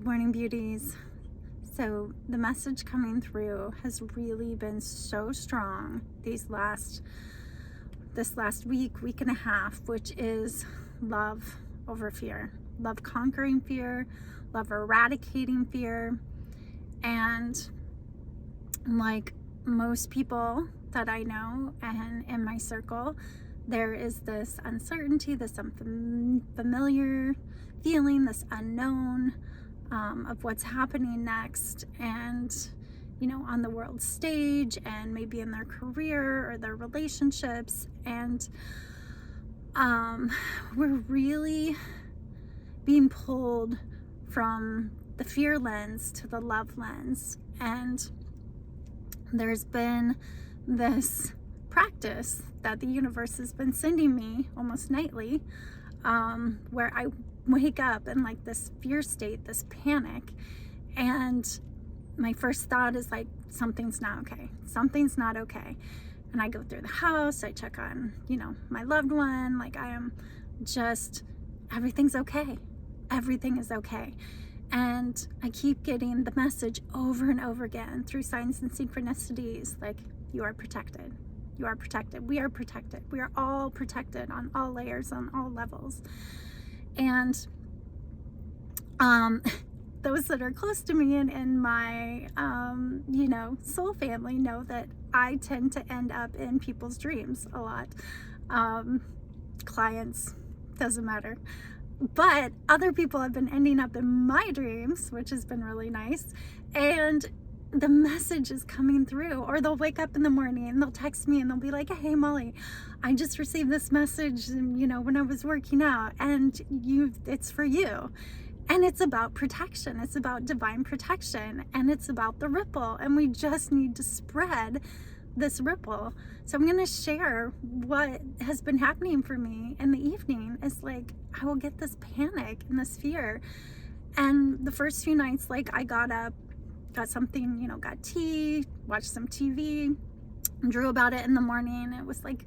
morning, beauties. So the message coming through has really been so strong this last week and a half, which is love over fear, love conquering fear, love eradicating fear. And like most people that I know and in my circle, there is this uncertainty, this unfamiliar feeling, this unknown of what's happening next, and on the world stage, and maybe in their career or their relationships. And we're really being pulled from the fear lens to the love lens. And there's been this practice that the universe has been sending me almost nightly, where I wake up in like this fear state, this panic, and my first thought is like, something's not okay. Something's not okay. And I go through the house, I check on, my loved one, like I am just, everything's okay. Everything is okay. And I keep getting the message over and over again through signs and synchronicities, like, you are protected. You are protected. We are protected. We are all protected on all layers, on all levels. And those that are close to me and in my, soul family know that I tend to end up in people's dreams a lot. Clients, doesn't matter. But other people have been ending up in my dreams, which has been really nice. And the message is coming through, or they'll wake up in the morning and they'll text me and they'll be like, hey Molly, I just received this message, when I was working out, and it's for you. And it's about protection. It's about divine protection, and it's about the ripple, and we just need to spread this ripple. So I'm going to share what has been happening for me in the evening. Is like, I will get this panic and this fear. And the first few nights, like, I got up, got something, got tea, watched some TV, drew about it in the morning. It was like,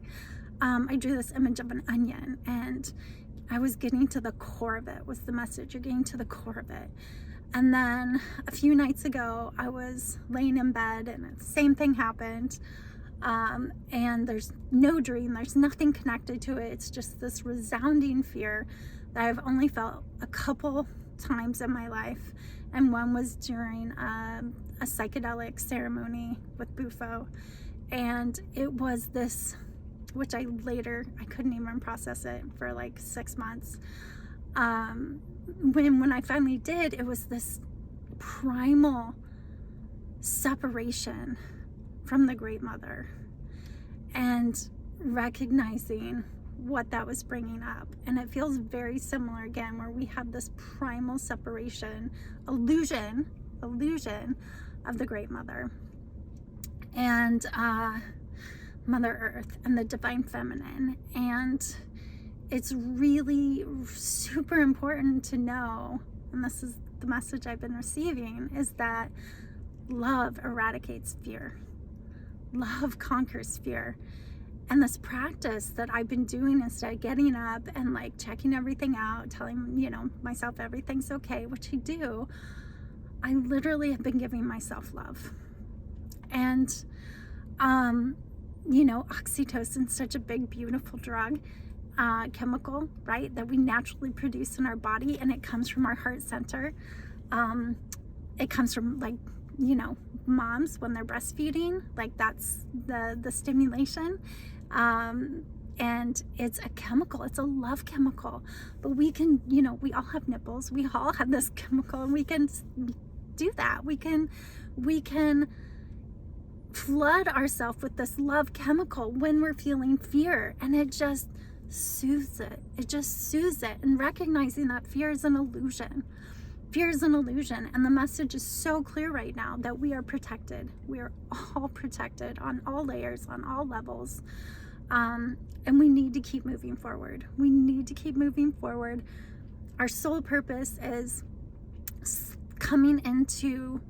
I drew this image of an onion, and I was getting to the core of it, was the message. You're getting to the core of it. And then a few nights ago, I was laying in bed and the same thing happened. And there's no dream, there's nothing connected to it. It's just this resounding fear that I've only felt a couple times in my life. And one was during a psychedelic ceremony with Bufo. And it was this, which I couldn't even process it for like 6 months. When I finally did, it was this primal separation from the Great Mother, and recognizing what that was bringing up. And it feels very similar again, where we have this primal separation, illusion of the Great Mother and Mother Earth and the Divine Feminine. And it's really super important to know, and this is the message I've been receiving, is that love eradicates fear. Love conquers fear. And this practice that I've been doing, instead of getting up and like checking everything out, telling, myself everything's okay, which I do, I literally have been giving myself love. And, oxytocin, such a big, beautiful drug, chemical, right, that we naturally produce in our body, and it comes from our heart center. It comes from, like, moms when they're breastfeeding, like that's the stimulation. And it's a chemical, it's a love chemical. But we can, we all have nipples, we all have this chemical, and we can do that. We can flood ourselves with this love chemical when we're feeling fear, and it just soothes it. It just soothes it. And recognizing that fear is an illusion. Fear is an illusion. And the message is so clear right now that we are protected. We are all protected on all layers, on all levels. And we need to keep moving forward. We need to keep moving forward. Our sole purpose is coming into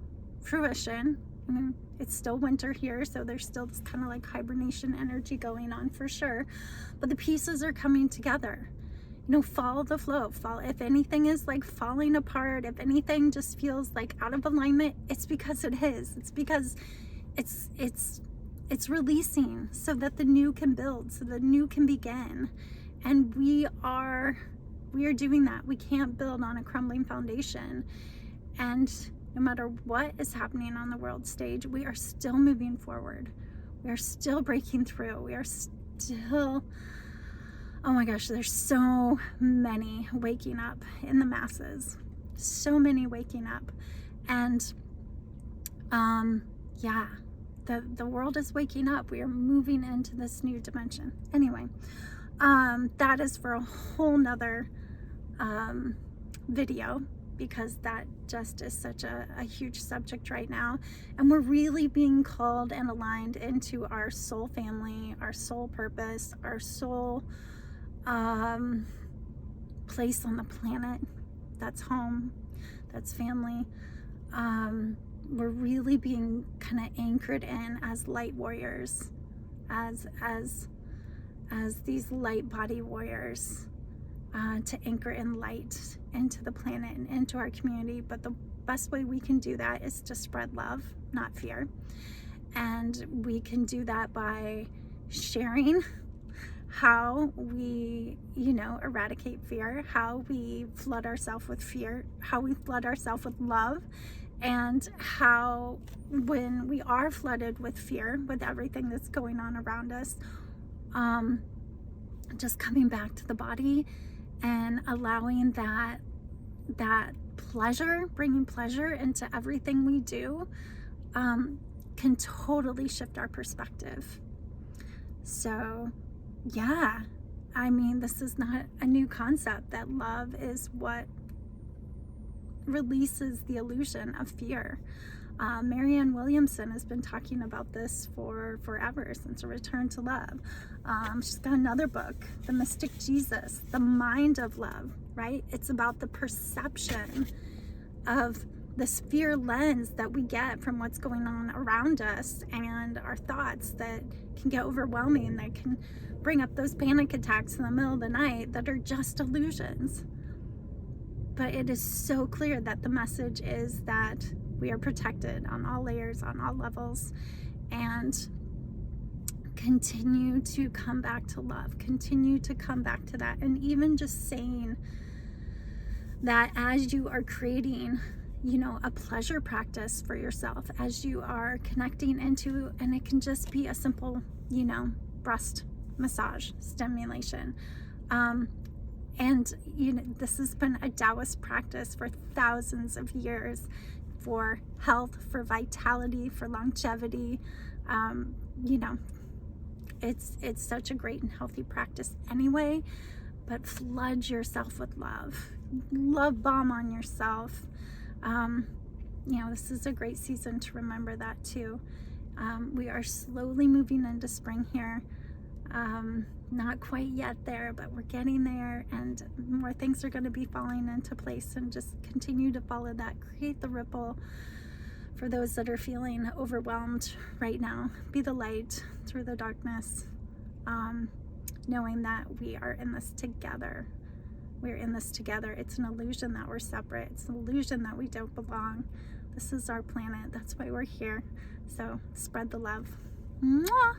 fruition. I mean, it's still winter here, so there's still this kind of like hibernation energy going on for sure. But the pieces are coming together. follow the flow. If anything is like falling apart, if anything just feels like out of alignment, it's because it is. It's because it's releasing so that the new can build, so the new can begin. And we are doing that. We can't build on a crumbling foundation. And no matter what is happening on the world stage, we are still moving forward. We are still breaking through. We are still, oh my gosh, there's so many waking up in the masses. So many waking up. And yeah, the world is waking up. We are moving into this new dimension. Anyway, that is for a whole nother video, because that just is such a huge subject right now. And we're really being called and aligned into our soul family, our soul purpose, our soul place on the planet. That's home, that's family. We're really being kind of anchored in as light warriors, as these light body warriors, to anchor in light into the planet and into our community. But the best way we can do that is to spread love, not fear. And we can do that by sharing how we, eradicate fear, how we flood ourselves with fear, how we flood ourselves with love, and how when we are flooded with fear, with everything that's going on around us, just coming back to the body and allowing that pleasure, bringing pleasure into everything we do, can totally shift our perspective. So yeah, I mean, this is not a new concept, that love is what releases the illusion of fear. Marianne Williamson has been talking about this for forever, since A Return to Love. She's got another book, The Mystic Jesus, The Mind of Love, right? It's about the perception of this fear lens that we get from what's going on around us, and our thoughts that can get overwhelming, that can bring up those panic attacks in the middle of the night that are just illusions. But it is so clear that the message is that we are protected on all layers, on all levels, and continue to come back to love, continue to come back to that. And even just saying that as you are creating, a pleasure practice for yourself, as you are connecting into, and it can just be a simple, breast massage stimulation. And this has been a Taoist practice for thousands of years, for health, for vitality, for longevity. It's such a great and healthy practice anyway. But flood yourself with love. Love bomb on yourself. This is a great season to remember that too. We are slowly moving into spring here. Not quite yet there, but we're getting there, and more things are going to be falling into place. And just continue to follow that. Create the ripple for those that are feeling overwhelmed right now. Be the light through the darkness, knowing that we are in this together. We're in this together. It's an illusion that we're separate. It's an illusion that we don't belong. This is our planet. That's why we're here. So spread the love. Mwah!